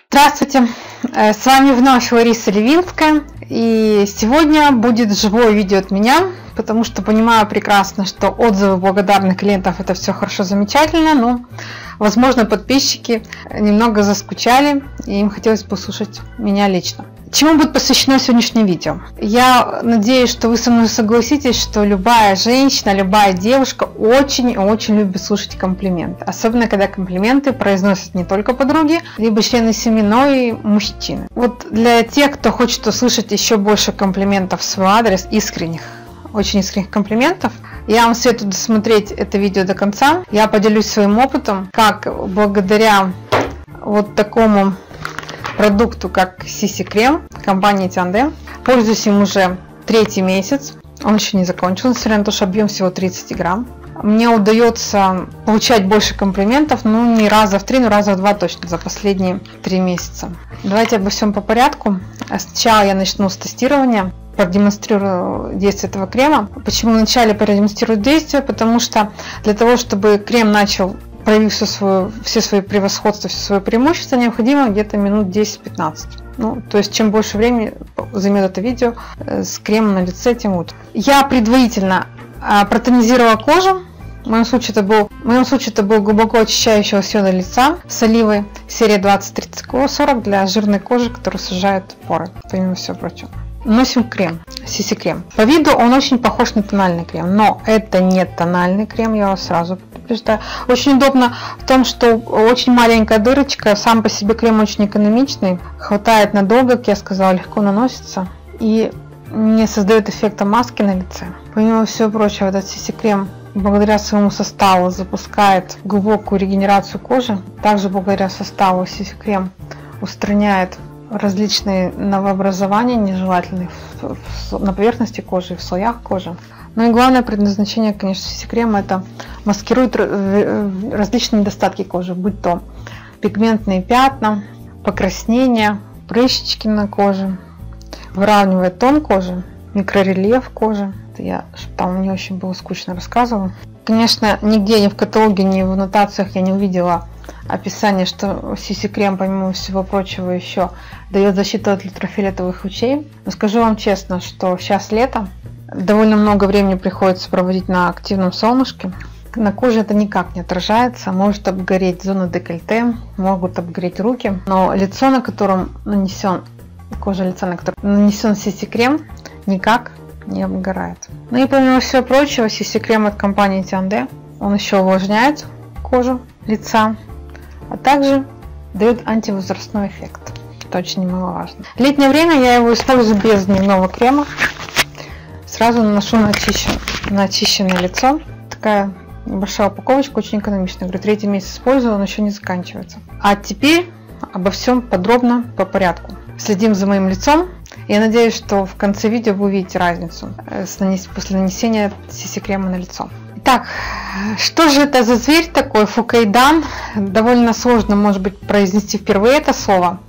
Здравствуйте, с вами вновь Лариса Левинская, и сегодня будет живое видео от меня, потому что понимаю прекрасно, что отзывы благодарных клиентов — это все хорошо, замечательно, но, возможно, подписчики немного заскучали, и им хотелось послушать меня лично. Чему будет посвящено сегодняшнее видео? Я надеюсь, что вы со мной согласитесь, что любая женщина, любая девушка очень и очень любит слушать комплименты. Особенно, когда комплименты произносят не только подруги, либо члены семьи, но и мужчины. Вот для тех, кто хочет услышать еще больше комплиментов в свой адрес, искренних, очень искренних комплиментов, я вам советую досмотреть это видео до конца. Я поделюсь своим опытом, как благодаря вот такому продукту, как CC-крем компании Тандем. Пользуюсь им уже 3-й месяц. Он еще не закончился, несмотря на то, что объем всего 30 грамм. Мне удается получать больше комплиментов, ну не раза в 3, но раза в 2 точно за последние 3 месяца. Давайте обо всем по порядку. Сначала я начну с тестирования. Продемонстрирую действие этого крема. Почему вначале продемонстрирую действие? Потому что для того, чтобы крем начал проявив все свои превосходства, все свое преимущество, необходимо где-то минут 10-15. Ну, то есть, чем больше времени займет это видео с кремом на лице, тем лучше. Я предварительно протонизировала кожу. В моем случае это был глубоко очищающий лосьон для лица с оливой, серия 20-30-40 для жирной кожи, которая сужает поры, помимо всего прочего. Наносим крем, CC-крем. По виду он очень похож на тональный крем, но это не тональный крем, я вас сразу предупреждаю. Очень удобно в том, что очень маленькая дырочка, сам по себе крем очень экономичный, хватает надолго, как я сказала, легко наносится и не создает эффекта маски на лице. Помимо всего прочего, этот CC-крем благодаря своему составу запускает глубокую регенерацию кожи. Также благодаря составу CC-крем устраняет различные новообразования нежелательные на поверхности кожи, в слоях кожи. Ну и главное предназначение, конечно, CC-крема — это маскирует различные недостатки кожи, будь то пигментные пятна, покраснения, прыщички на коже, выравнивает тон кожи, микрорельеф кожи. Это я, чтобы там не очень было скучно рассказывала. Конечно, нигде, ни в каталоге, ни в аннотациях я не увидела описание, что CC-крем, помимо всего прочего, еще дает защиту от ультрафиолетовых лучей. Но скажу вам честно, что сейчас лето, довольно много времени приходится проводить на активном солнышке. На коже это никак не отражается, может обгореть зона декольте, могут обгореть руки, но лицо, на котором нанесен, кожа лица, на котором нанесен CC-крем, никак не обгорает. Ну и помимо всего прочего, CC-крем от компании Тандем, он еще увлажняет кожу лица, а также дает антивозрастной эффект. Это очень немаловажно. В летнее время я его использую без дневного крема. Сразу наношу на очищенное лицо. Такая небольшая упаковочка, очень экономичная. Говорю, 3-й месяц использую, он еще не заканчивается. А теперь обо всем подробно по порядку. Следим за моим лицом. Я надеюсь, что в конце видео вы увидите разницу после нанесения CC-крема на лицо. Итак, что же это за зверь такой, Фукейдан? Довольно сложно, может быть, произнести впервые это слово.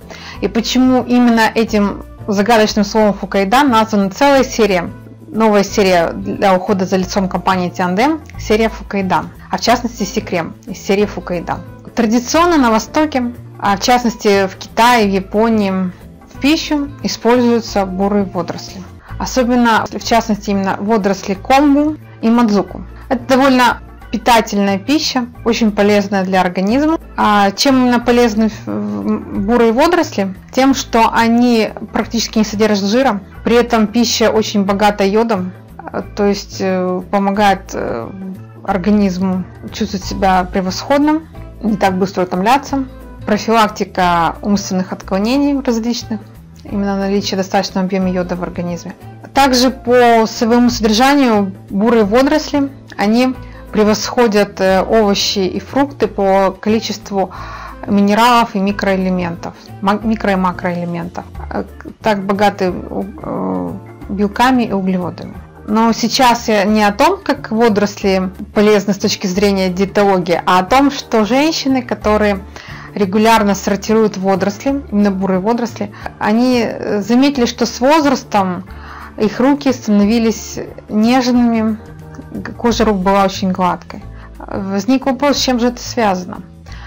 И почему именно этим загадочным словом Фукейдан названа целая серия, новая серия для ухода за лицом компании Тандем, серия Фукейдан, а в частности CC-крем из серии Фукейдан. Традиционно на Востоке, а в частности в Китае, в Японии, в пищу используются бурые водоросли. Особенно, в частности, именно водоросли комбу и мадзуку. Это довольно питательная пища, очень полезная для организма. А чем именно полезны бурые водоросли? Тем, что они практически не содержат жира. При этом пища очень богата йодом, то есть помогает организму чувствовать себя превосходным, не так быстро утомляться. Профилактика умственных отклонений различных, именно наличие достаточного объема йода в организме. Также по своему содержанию бурые водоросли, они превосходят овощи и фрукты по количеству минералов и микроэлементов, микро- и макроэлементов, так богаты белками и углеводами. Но сейчас я не о том, как водоросли полезны с точки зрения диетологии, а о том, что женщины, которые регулярно сортируют водоросли, именно бурые водоросли, они заметили, что с возрастом их руки становились нежными, кожа рук была очень гладкой. Возник вопрос, с чем же это связано.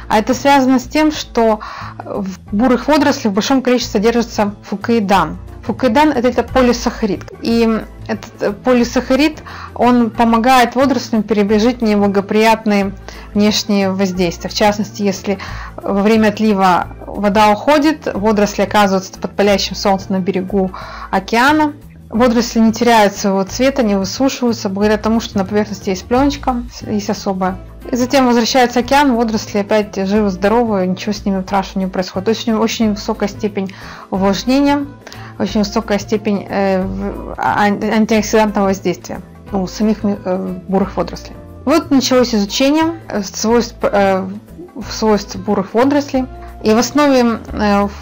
А это связано с тем, что в бурых водорослях в большом количестве содержится фукоидан. Фукоидан – это полисахарид. И этот полисахарид, он помогает водорослям пережить неблагоприятные внешние воздействия. В частности, если во время отлива вода уходит, водоросли оказываются под палящим солнцем на берегу океана. Водоросли не теряют своего цвета, не высушиваются, благодаря тому, что на поверхности есть пленочка, есть особая. И затем возвращается океан, водоросли опять живы-здоровы, ничего с ними страшного не происходит. Очень высокая степень увлажнения, очень высокая степень антиоксидантного воздействия у самих бурых водорослей. Вот началось изучение свойств бурых водорослей. И в основе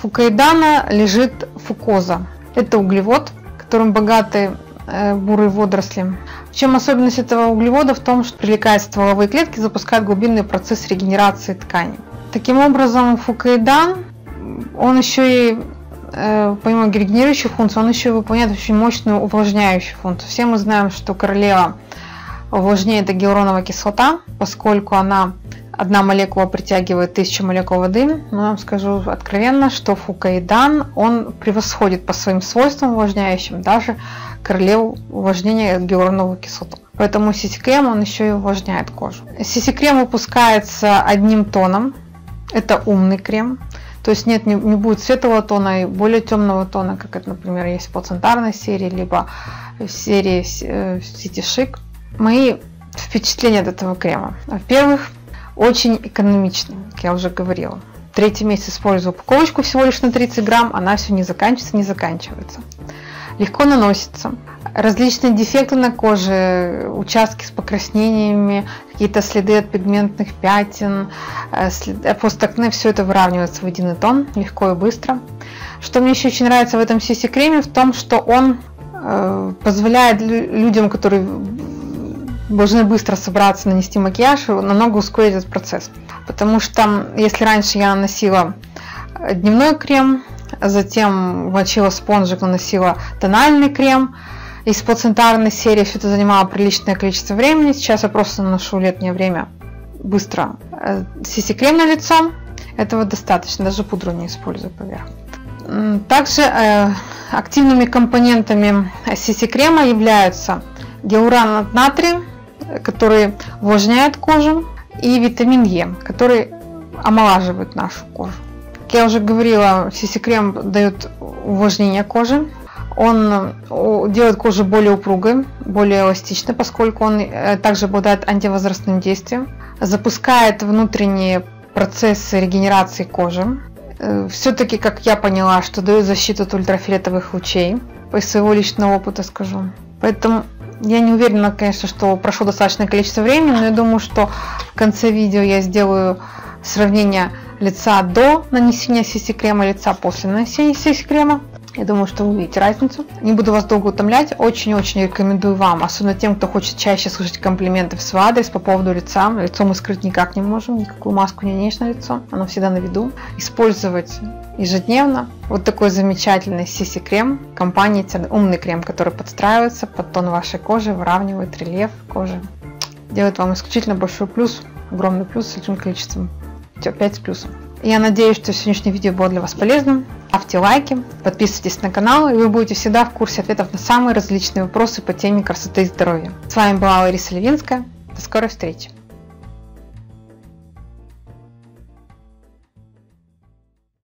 фукоидана лежит фукоза. Это углевод, которым богаты бурые водоросли. В чем особенность этого углевода? В том, что привлекает стволовые клетки и запускает глубинный процесс регенерации тканей. Таким образом, фукоидан, он еще и, помимо регенерирующей функции, он еще и выполняет очень мощную увлажняющую функцию. Все мы знаем, что королева увлажнения – это гиалуроновая кислота, поскольку одна молекула притягивает 1000 молекул воды. Но я вам скажу откровенно, что фукоидан, он превосходит по своим свойствам увлажняющим даже королеву увлажнения гиалуроновую кислоту. Поэтому CC-крем, он еще и увлажняет кожу. CC-крем выпускается одним тоном. Это умный крем. То есть не будет светлого тона и более темного тона, как это, например, есть в плацентарной серии, либо в серии City Chic. Мои впечатления от этого крема. Во-первых, очень экономичный, как я уже говорила. Третий месяц использую упаковочку всего лишь на 30 грамм, она все не заканчивается. Легко наносится. Различные дефекты на коже, участки с покраснениями, какие-то следы от пигментных пятен, постакне, все это выравнивается в единый тон, легко и быстро. Что мне еще очень нравится в этом CC-креме, в том, что он позволяет людям, которые должны быстро собраться, нанести макияж, намного ускорить этот процесс. Потому что если раньше я наносила дневной крем, затем мочила спонжик, наносила тональный крем из плацентарной серии, все это занимало приличное количество времени. Сейчас я просто наношу в летнее время быстро CC-крем на лицо. Этого достаточно, даже пудру не использую поверх. Также активными компонентами CC-крема являются гиалуронат натрия, который увлажняет кожу, и витамин Е, который омолаживает нашу кожу. Как я уже говорила, CC-крем дает увлажнение кожи. Он делает кожу более упругой, более эластичной, поскольку он также обладает антивозрастным действием. Запускает внутренние процессы регенерации кожи. Все-таки, как я поняла, что дает защиту от ультрафиолетовых лучей. По своего личного опыта скажу. Поэтому я не уверена, конечно, что прошло достаточное количество времени, но я думаю, что в конце видео я сделаю сравнение лица до нанесения CC-крема и лица после нанесения CC-крема. Я думаю, что вы увидите разницу. Не буду вас долго утомлять. Очень-очень рекомендую вам, особенно тем, кто хочет чаще слышать комплименты в свой адрес по поводу лица. Лицо мы скрыть никак не можем, никакую маску не наденешь на лицо. Оно всегда на виду. Использовать ежедневно вот такой замечательный CC-крем компании Умный крем, который подстраивается под тон вашей кожи, выравнивает рельеф кожи. Делает вам исключительно большой плюс, огромный плюс с большим количеством, 5 с плюсом. Я надеюсь, что сегодняшнее видео было для вас полезным. Ставьте лайки, подписывайтесь на канал, и вы будете всегда в курсе ответов на самые различные вопросы по теме красоты и здоровья. С вами была Лариса Левинская. До скорой встречи!